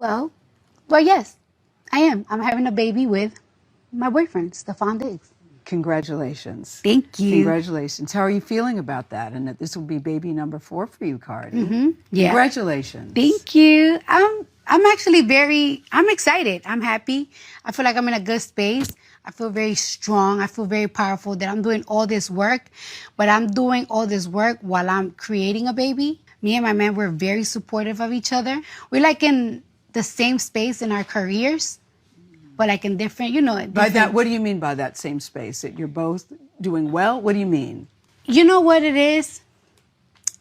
Well, well, yes, I am. I'm having a baby with my boyfriend, Stefon Diggs. Congratulations. Thank you. Congratulations. How are you feeling about that? And that this will be baby number 4 for you, Cardi. Yeah. Congratulations. Thank you. I'm actually I'm excited. I'm happy. I feel like I'm in a good space. I feel very strong. I feel very powerful that I'm doing all this work, but I'm doing all this work while I'm creating a baby. Me and my man, we're very supportive of each other. We're like in the same space in our careers, but like in different, By that, different. what do you mean by that same space? That you're both doing well? What do you mean? You know what it is?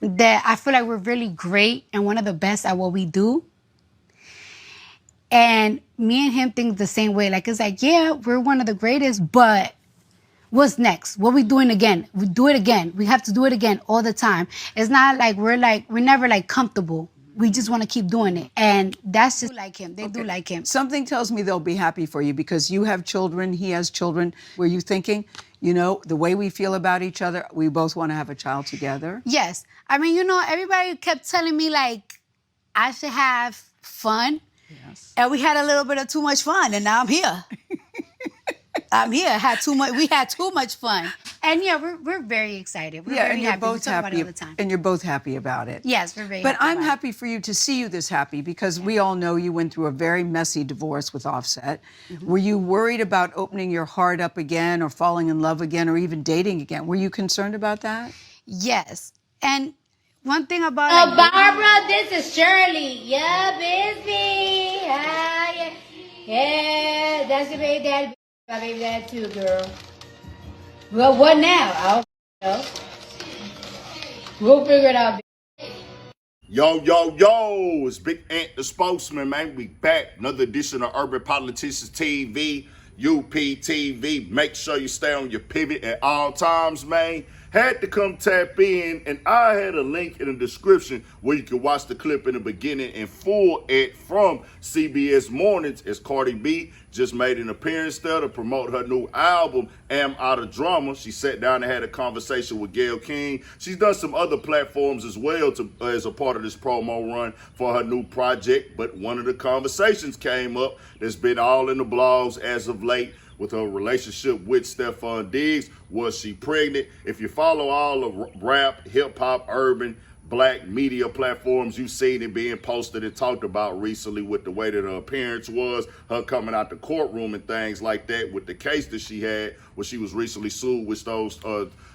That I feel like we're really great and one of the best at what we do. And me and him think the same way. Like, it's like, yeah, we're one of the greatest, but what's next? What we doing again? We do it again. We have to do it again all the time. It's not like we're never like comfortable. We just want to keep doing it. And that's just like him. They do like him. Something tells me they'll be happy for you because you have children, he has children. Were you thinking, the way we feel about each other, we both want to have a child together? Yes. I mean, everybody kept telling me like I should have fun. Yes. And we had a little bit of too much fun, and now I'm here. I'm here. Had too much. We had too much fun, and yeah, we're very excited. We're very and you're happy. both we talk happy about it all the time. and you're both happy about it. Yes, we're very. But happy I'm about happy for you to see you this happy because we all know you went through a very messy divorce with Offset. Were you worried about opening your heart up again or falling in love again or even dating again? Were you concerned about that? Yes, and one thing about Barbara, this is Shirley. Yeah, busy. Hi. Yeah, that's your baby daddy. My baby daddy too, girl. Well, what now? I don't know. We'll figure it out. Yo, yo, yo, it's Big Ant the spokesman, man. We back. Another edition of Urban Politicians TV, UPTV. Make sure you stay on your pivot at all times, man. Had to come tap in, and I had a link in the description where you can watch the clip in the beginning in full from CBS Mornings as Cardi B just made an appearance there to promote her new album, Am Out of Drama. She sat down and had a conversation with Gayle King. She's done some other platforms as well as a part of this promo run for her new project, but one of the conversations came up that's been all in the blogs as of late with her relationship with Stefon Diggs. Was she pregnant? If you follow all of rap, hip-hop, urban, black media platforms, you've seen it being posted and talked about recently with the way that her appearance was, her coming out the courtroom and things like that with the case that she had where she was recently sued with those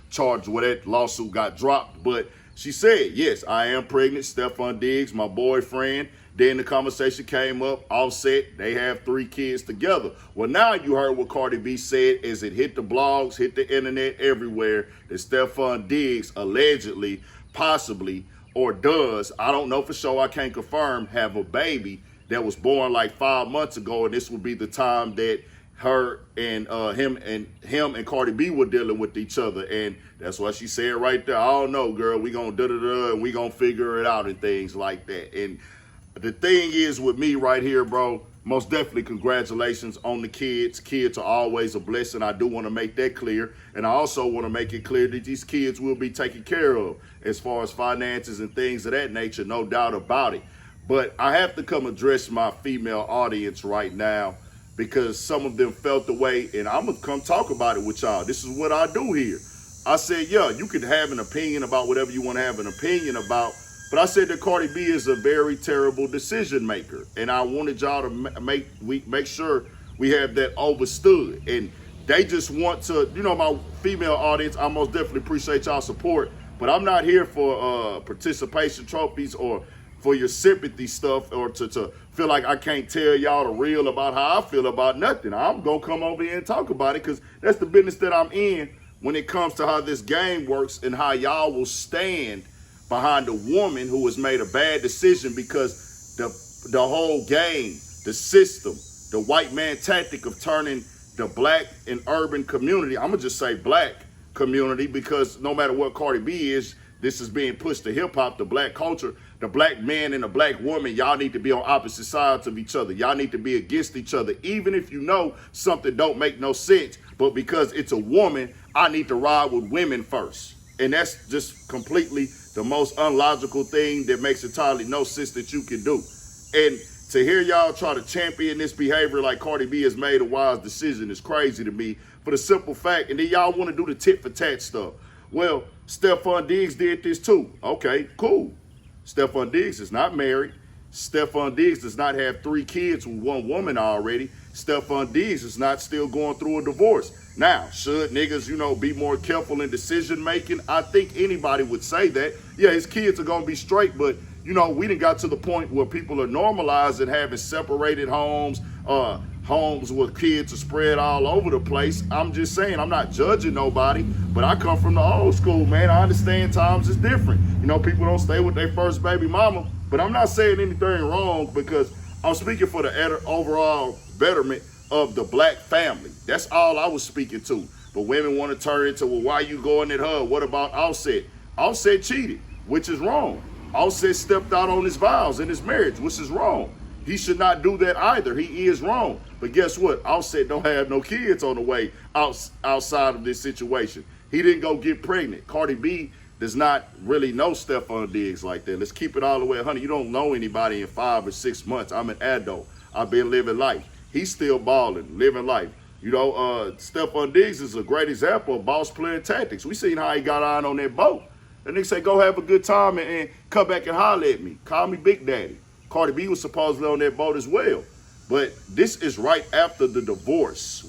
charges where that lawsuit got dropped. But she said, yes, I am pregnant. Stefon Diggs, my boyfriend. Then the conversation came up, Offset, they have 3 kids together. Well, now you heard what Cardi B said as it hit the blogs, hit the internet everywhere, that Stefon Diggs allegedly, possibly, or does, I don't know for sure, I can't confirm, have a baby that was born like 5 months ago, and this would be the time that her and him and Cardi B were dealing with each other. And that's what she said right there. I don't know, girl, we gonna da-da-da, and we gonna figure it out and things like that. And the thing is with me right here, bro, most definitely congratulations on the kids. Kids are always a blessing. I do want to make that clear. And I also want to make it clear that these kids will be taken care of as far as finances and things of that nature, no doubt about it. But I have to come address my female audience right now because some of them felt the way, and I'm going to come talk about it with y'all. This is what I do here. I said, yeah, you can have an opinion about whatever you want to have an opinion about, but I said that Cardi B is a very terrible decision maker, and I wanted y'all to make sure we have that understood. And they just want to, my female audience, I most definitely appreciate y'all support, but I'm not here for participation trophies or for your sympathy stuff or to feel like I can't tell y'all the real about how I feel about nothing. I'm going to come over here and talk about it because that's the business that I'm in when it comes to how this game works and how y'all will stand behind a woman who has made a bad decision because the whole game, the system, the white man tactic of turning the black and urban community, I'm going to just say black community because no matter what Cardi B is, this is being pushed to hip hop, the black culture, the black man and the black woman, y'all need to be on opposite sides of each other. Y'all need to be against each other, even if you know something don't make no sense. But because it's a woman, I need to ride with women first. And that's just completely the most unlogical thing that makes entirely no sense that you can do. And to hear y'all try to champion this behavior like Cardi B has made a wise decision is crazy to me for the simple fact, and then y'all want to do the tit for tat stuff. Well, Stefon Diggs did this too. Okay, cool. Stefon Diggs is not married. Stefon Diggs does not have 3 kids with one woman already. Stefon Diggs is not still going through a divorce. Now, should niggas, be more careful in decision making? I think anybody would say that. Yeah, his kids are gonna be straight, but we done got to the point where people are normalizing having separated homes, homes where kids are spread all over the place. I'm just saying, I'm not judging nobody, but I come from the old school, man. I understand times is different. People don't stay with their first baby mama, but I'm not saying anything wrong because I'm speaking for the overall betterment of the black family. That's all I was speaking to. But women want to turn into, well, why you going at her? What about Offset? Offset cheated, which is wrong. Offset stepped out on his vows in his marriage, which is wrong. He should not do that either. He is wrong. But guess what? Offset don't have no kids on the way outside of this situation. He didn't go get pregnant. Cardi B does not really know Stefon Diggs like that. Let's keep it all the way 100. You don't know anybody in 5 or 6 months. I'm an adult. I've been living life. He's still balling, living life. Stefon Diggs is a great example of boss player tactics. We seen how he got on that boat. The nigga say, go have a good time and come back and holler at me. Call me Big Daddy. Cardi B was supposedly on that boat as well. But this is right after the divorce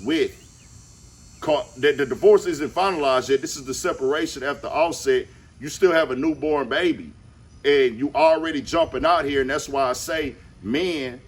the divorce isn't finalized yet. This is the separation after Offset. You still have a newborn baby. And you already jumping out here. And that's why I say, men,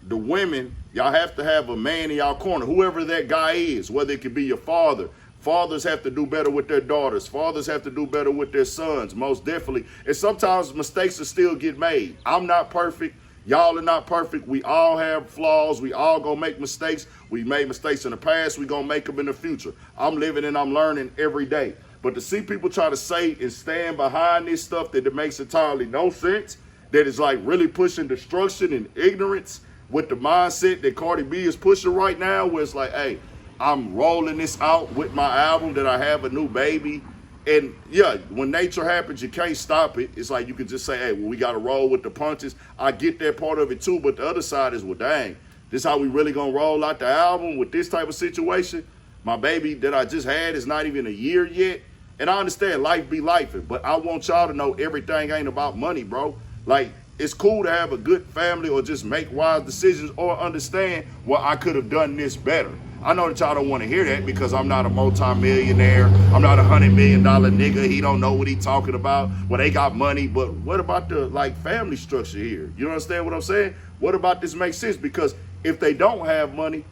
the women, y'all have to have a man in y'all corner. Whoever that guy is, whether it could be your father. Fathers have to do better with their daughters. Fathers have to do better with their sons, most definitely. And sometimes mistakes will still get made. I'm not perfect. Y'all are not perfect. We all have flaws. We all gonna make mistakes. We made mistakes in the past. We gonna make them in the future. I'm living and I'm learning every day. But to see people try to say and stand behind this stuff that it makes entirely no sense, that is like really pushing destruction and ignorance with the mindset that Cardi B is pushing right now, where it's like, hey, I'm rolling this out with my album that I have a new baby. And yeah, when nature happens, you can't stop it. It's like you can just say, hey, well, we got to roll with the punches. I get that part of it too, but the other side is, well, dang, this how we really going to roll out the album with this type of situation? My baby that I just had is not even a year yet. And I understand life be lifing, but I want y'all to know everything ain't about money, bro. Like, it's cool to have a good family or just make wise decisions or understand, well, I could have done this better. I know that y'all don't want to hear that because I'm not a multi-millionaire. I'm not $100 million nigga. He don't know what he talking about. Well, they got money, but what about the family structure here? You understand what I'm saying? What about this makes sense? Because if they don't have money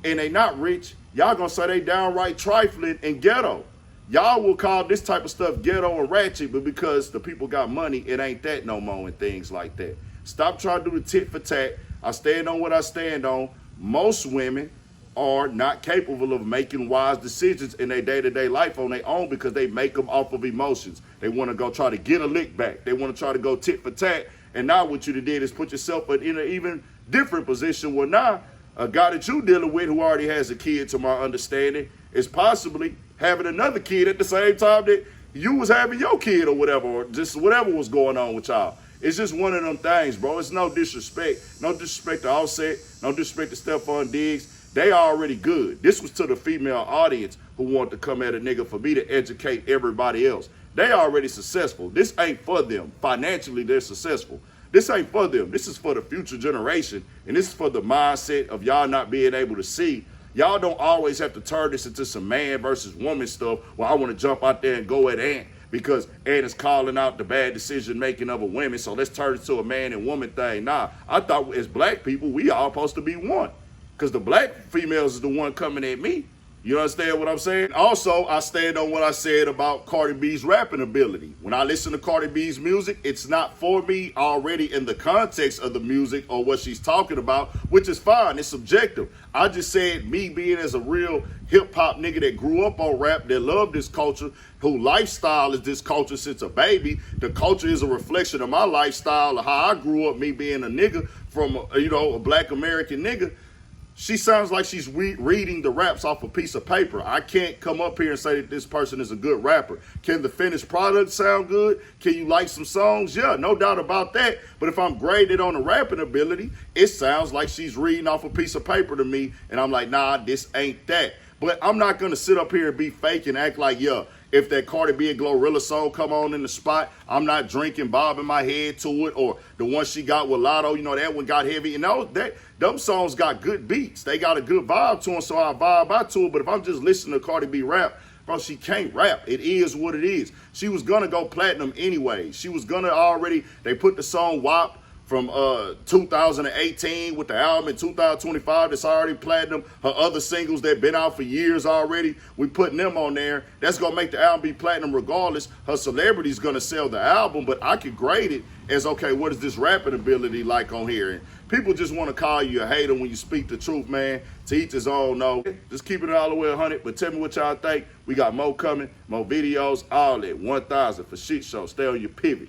and they not rich, y'all gonna say they downright trifling and ghetto. Y'all will call this type of stuff ghetto and ratchet, but because the people got money, it ain't that no more and things like that. Stop trying to do the tit for tat. I stand on what I stand on. Most women are not capable of making wise decisions in their day-to-day life on their own because they make them off of emotions. They want to go try to get a lick back. They want to try to go tit for tat. And now what you did is put yourself in an even different position where now a guy that you dealing with who already has a kid, to my understanding, is possibly having another kid at the same time that you was having your kid or whatever, or just whatever was going on with y'all. It's just one of them things, bro. It's no disrespect. No disrespect to Offset. No disrespect to Stefon Diggs. They already good. This was to the female audience who want to come at a nigga for me to educate everybody else. They already successful. This ain't for them. Financially, they're successful. This ain't for them. This is for the future generation. And this is for the mindset of y'all not being able to see. Y'all don't always have to turn this into some man versus woman stuff where I want to jump out there and go at Ant because Ant is calling out the bad decision making of a woman. So let's turn it to a man and woman thing. Nah, I thought as black people, we all supposed to be one. Because the black females is the one coming at me. You understand what I'm saying? Also, I stand on what I said about Cardi B's rapping ability. When I listen to Cardi B's music, it's not for me already in the context of the music or what she's talking about, which is fine. It's subjective. I just said me being as a real hip-hop nigga that grew up on rap, that loved this culture, who lifestyle is this culture since a baby. The culture is a reflection of my lifestyle, of how I grew up, me being a nigga from, a black American nigga. she sounds like she's reading the raps off a piece of paper. I can't come up here and say that this person is a good rapper. Can the finished product sound good? Can you like some songs? Yeah, no doubt about that. But if I'm graded on the rapping ability, it sounds like she's reading off a piece of paper to me, and I'm like, nah, this ain't that. But I'm not going to sit up here and be fake and act like, yeah, if that Cardi B and Glorilla song come on in the spot, I'm not drinking, bobbing my head to it. Or the one she got with Lotto, you know, that one got heavy. You know, them songs got good beats. They got a good vibe to them, so I vibe out to it. But if I'm just listening to Cardi B rap, bro, she can't rap. It is what it is. She was going to go platinum anyway. She was going to already, they put the song WAP from 2018 with the album in 2025 that's already platinum. Her other singles that been out for years already, we putting them on there. That's going to make the album be platinum regardless. Her celebrity's going to sell the album, but I could grade it as, okay, what is this rapping ability like on here? And people just want to call you a hater when you speak the truth, man. To each his own, no. Just keep it all the way 100, but tell me what y'all think. We got more coming, more videos, all that. 1,000 for shit show. Stay on your pivot.